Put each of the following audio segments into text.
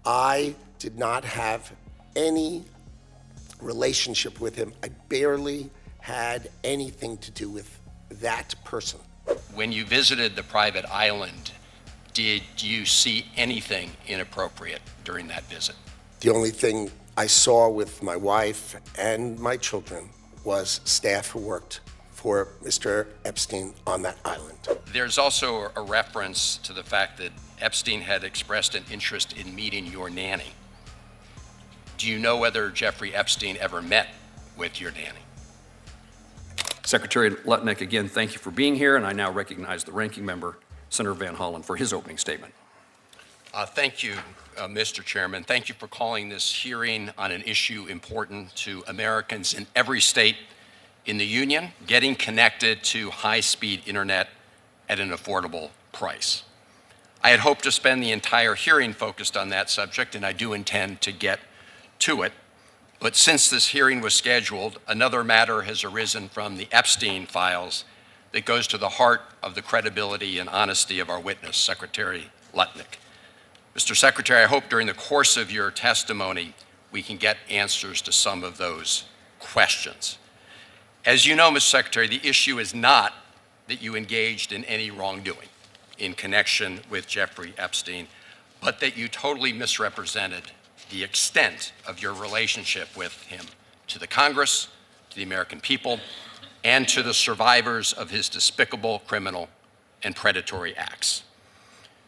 I did not have any relationship with him. I barely had anything to do with that person. When you visited the private island, did you see anything inappropriate during that visit? The only thing I saw with my wife and my children was staff who worked for Mr. Epstein on that island. There's also a reference to the fact that Epstein had expressed an interest in meeting your nanny. Do you know whether Jeffrey Epstein ever met with your nanny? Secretary Lutnick, again, thank you for being here, and I now recognize the ranking member, Senator Van Hollen, for his opening statement. Thank you, Mr. Chairman. Thank you for calling this hearing on an issue important to Americans in every state in the Union, getting connected to high-speed internet at an affordable price. I had hoped to spend the entire hearing focused on that subject, and I do intend to get to it. But since this hearing was scheduled, another matter has arisen from the Epstein files that goes to the heart of the credibility and honesty of our witness, Secretary Lutnick. Mr. Secretary, I hope during the course of your testimony we can get answers to some of those questions. As you know, Mr. Secretary, the issue is not that you engaged in any wrongdoing in connection with Jeffrey Epstein, but that you totally misrepresented the extent of your relationship with him to the Congress, to the American people, and to the survivors of his despicable criminal and predatory acts.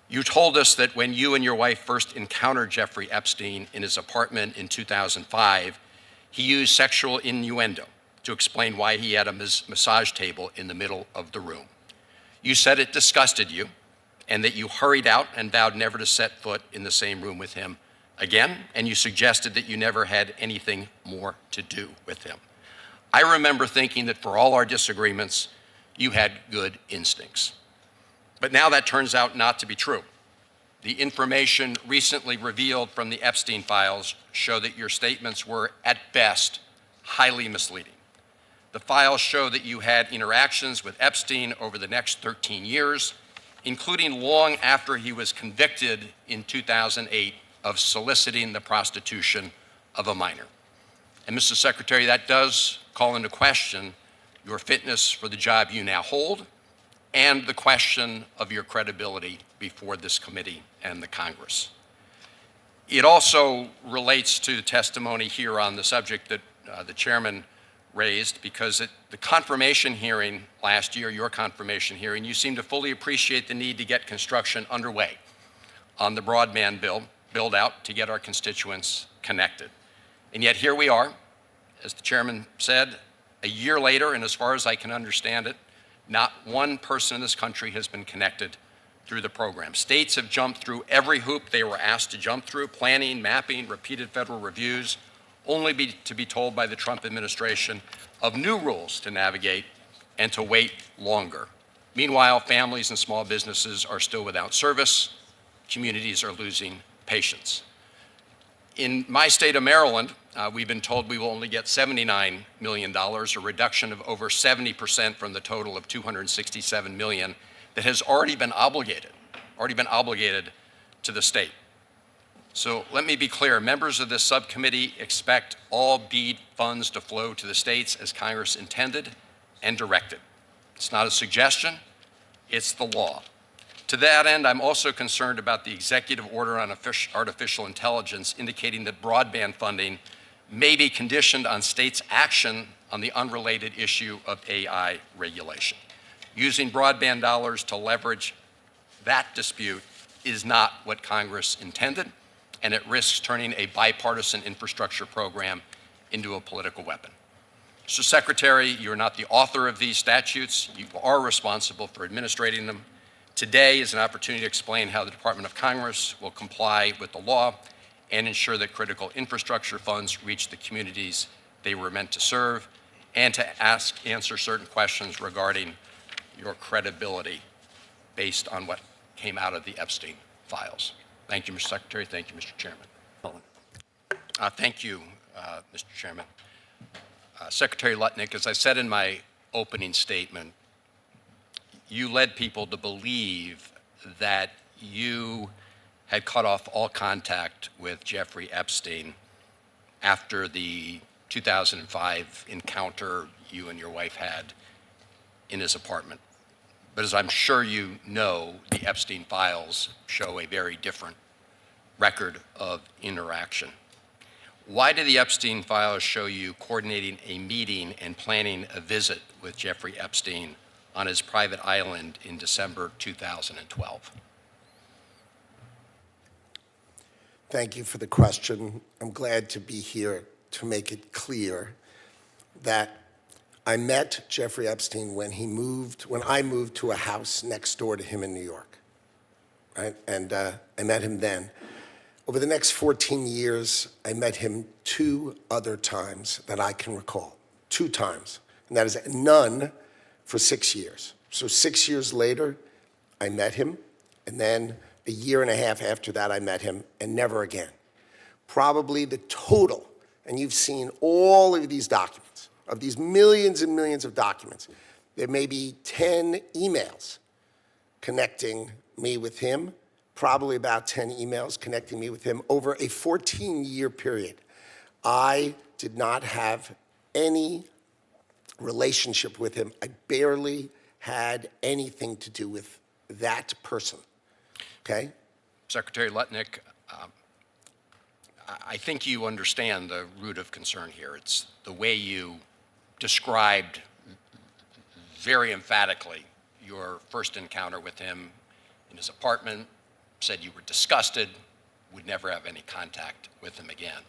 You told us that when you and your wife first encountered Jeffrey Epstein in his apartment in 2005, he used sexual innuendo to explain why he had a massage table in the middle of the room. You said it disgusted you and that you hurried out and vowed never to set foot in the same room with him again, and you suggested that you never had anything more to do with him. I remember thinking that for all our disagreements, you had good instincts. But now that turns out not to be true. The information recently revealed from the Epstein files show that your statements were, at best, highly misleading. The files show that you had interactions with Epstein over the next 13 years, including long after he was convicted in 2008 of soliciting the prostitution of a minor. And Mr. Secretary, that does call into question your fitness for the job you now hold and the question of your credibility before this committee and the Congress. It also relates to testimony here on the subject that the chairman raised, because at the confirmation hearing last year, your confirmation hearing, you seemed to fully appreciate the need to get construction underway on the broadband build out to get our constituents connected. And yet here we are, as the chairman said, a year later, and as far as I can understand it, not one person in this country has been connected through the program. States have jumped through every hoop they were asked to jump through, planning, mapping, repeated federal reviews, only to be told by the Trump administration of new rules to navigate and to wait longer. Meanwhile, families and small businesses are still without service. Communities are losing patience. In my state of Maryland, we've been told we will only get $79 million, a reduction of over 70% from the total of $267 million that has already been obligated to the state. So let me be clear, members of this subcommittee expect all BEAD funds to flow to the states as Congress intended and directed. It's not a suggestion, it's the law. To that end, I'm also concerned about the executive order on artificial intelligence indicating that broadband funding may be conditioned on states' action on the unrelated issue of AI regulation. Using broadband dollars to leverage that dispute is not what Congress intended, and it risks turning a bipartisan infrastructure program into a political weapon. Mr. Secretary, you're not the author of these statutes. You are responsible for administrating them. Today is an opportunity to explain how the Department of Commerce will comply with the law and ensure that critical infrastructure funds reach the communities they were meant to serve, and to answer certain questions regarding your credibility based on what came out of the Epstein files. Thank you, Mr. Secretary. Thank you, Mr. Chairman. Thank you, Mr. Chairman. Secretary Lutnick, as I said in my opening statement, you led people to believe that you had cut off all contact with Jeffrey Epstein after the 2005 encounter you and your wife had in his apartment. But as I'm sure you know, the Epstein files show a very different record of interaction. Why do the Epstein files show you coordinating a meeting and planning a visit with Jeffrey Epstein on his private island in December 2012? Thank you for the question. I'm glad to be here to make it clear that I met Jeffrey Epstein when I moved to a house next door to him in New York, right? And I met him then. Over the next 14 years, I met him 2 other times that I can recall, 2 times. And that is none for 6 years. So 6 years later, I met him, and then a year and a half after that, I met him, and never again. Probably the total, and you've seen all of these documents, of these millions and millions of documents, there may be 10 emails connecting me with him, probably about 10 emails connecting me with him over a 14-year period. I did not have any relationship with him. I barely had anything to do with that person, okay? Secretary Lutnick, I think you understand the root of concern here. It's the way you described very emphatically your first encounter with him in his apartment, said you were disgusted, would never have any contact with him again.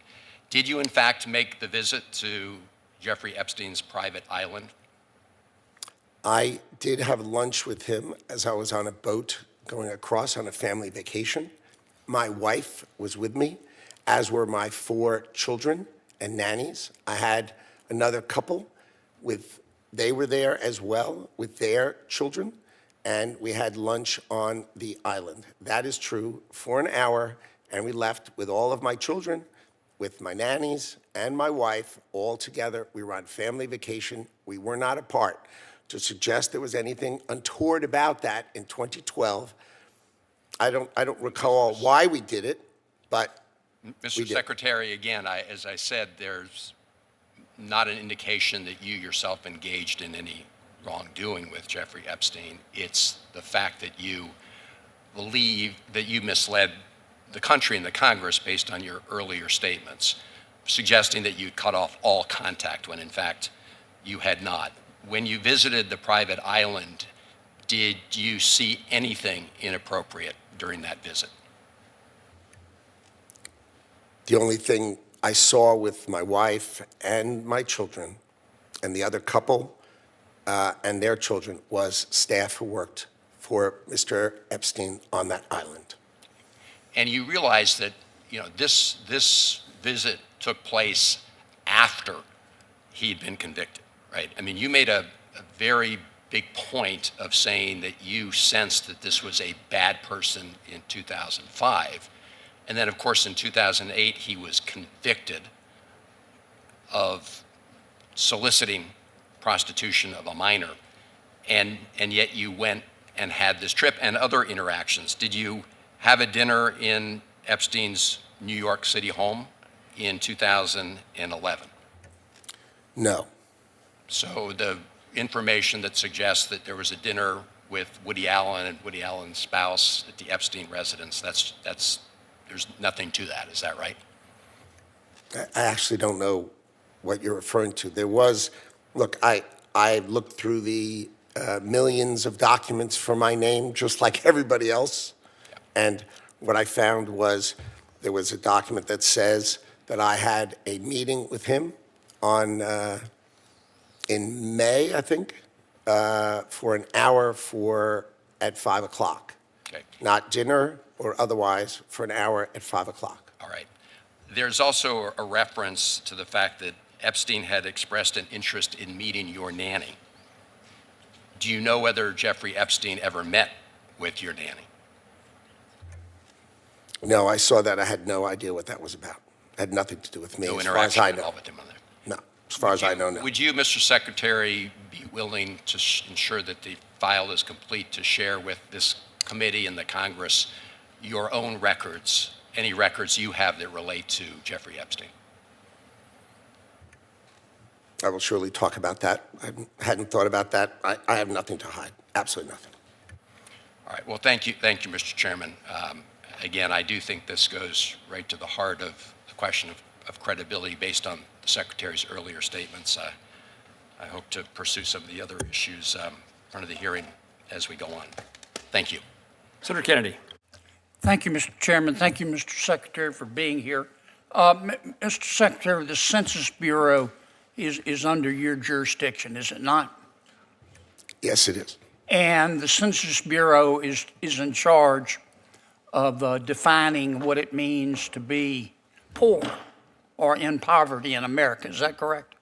Did you, in fact, make the visit to Jeffrey Epstein's private island? I did have lunch with him as I was on a boat going across on a family vacation. My wife was with me, as were my 4 children and nannies. I had another couple they were there as well with their children, and we had lunch on the island. That is true, for an hour, and we left with all of my children, with my nannies and my wife, all together. We were on family vacation. We were not apart. To suggest there was anything untoward about that in 2012, I don't recall why we did it, but Mr. Secretary, again, as I said, there's not an indication that you yourself engaged in any wrongdoing with Jeffrey Epstein. It's the fact that you believe that you misled the country and the Congress based on your earlier statements, suggesting that you cut off all contact when, in fact, you had not. When you visited the private island, did you see anything inappropriate during that visit? the only thing I saw with my wife and my children and the other couple and their children was staff who worked for Mr. Epstein on that island. And you realize that, you know, this visit took place after he'd been convicted, right? I mean, you made a very big point of saying that you sensed that this was a bad person in 2005. And then, of course, in 2008, he was convicted of soliciting prostitution of a minor. And yet you went and had this trip and other interactions. Did you have a dinner in Epstein's New York City home in 2011? No. So the information that suggests that there was a dinner with Woody Allen and Woody Allen's spouse at the Epstein residence, there's nothing to that, is that right? I actually don't know what you're referring to. There was, look, I looked through the millions of documents for my name, just like everybody else. Yeah. And what I found was there was a document that says that I had a meeting with him on, in May, I think, for an hour at 5 o'clock. Okay. Not dinner or otherwise, for an hour at 5 o'clock. All right. There's also a reference to the fact that Epstein had expressed an interest in meeting your nanny. Do you know whether Jeffrey Epstein ever met with your nanny? No, I saw that. I had no idea what that was about. It had nothing to do with me, No as far as interaction I at know. all with him on that? No, as far as I know, no. Would you, Mr. Secretary, be willing to ensure that the file is complete to share with this committee and the Congress your own records, any records you have that relate to Jeffrey Epstein? I will surely talk about that. I hadn't thought about that. I have nothing to hide, absolutely nothing. All right. Well, thank you, Mr. Chairman. Again, I do think this goes right to the heart of the question of credibility based on the Secretary's earlier statements. I hope to pursue some of the other issues in front of the hearing as we go on. Thank you. Senator Kennedy. Thank you, Mr. Chairman. Thank you, Mr. Secretary, for being here. Mr. Secretary, the Census Bureau is under your jurisdiction, is it not? Yes, it is. And the Census Bureau is in charge of defining what it means to be poor or in poverty in America. Is that correct?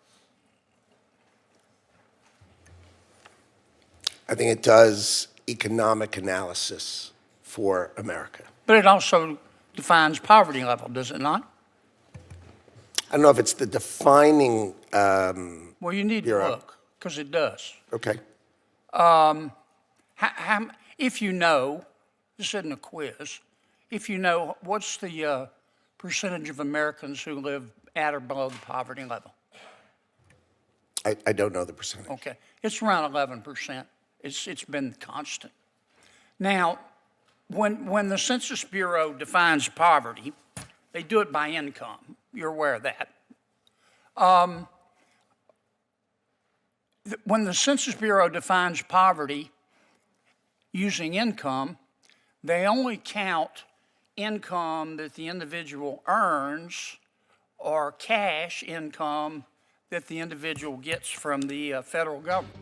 I think it does economic analysis for America. But it also defines poverty level, does it not? I don't know if it's the defining. Well, you need to Bureau. look, because it does. Okay. If you know, this isn't a quiz, if you know, what's the percentage of Americans who live at or below the poverty level? I don't know the percentage. Okay, it's around 11%. It's been constant. Now, when the Census Bureau defines poverty, they do it by income. You're aware of that. When the Census Bureau defines poverty using income, they only count income that the individual earns or cash income that the individual gets from the federal government.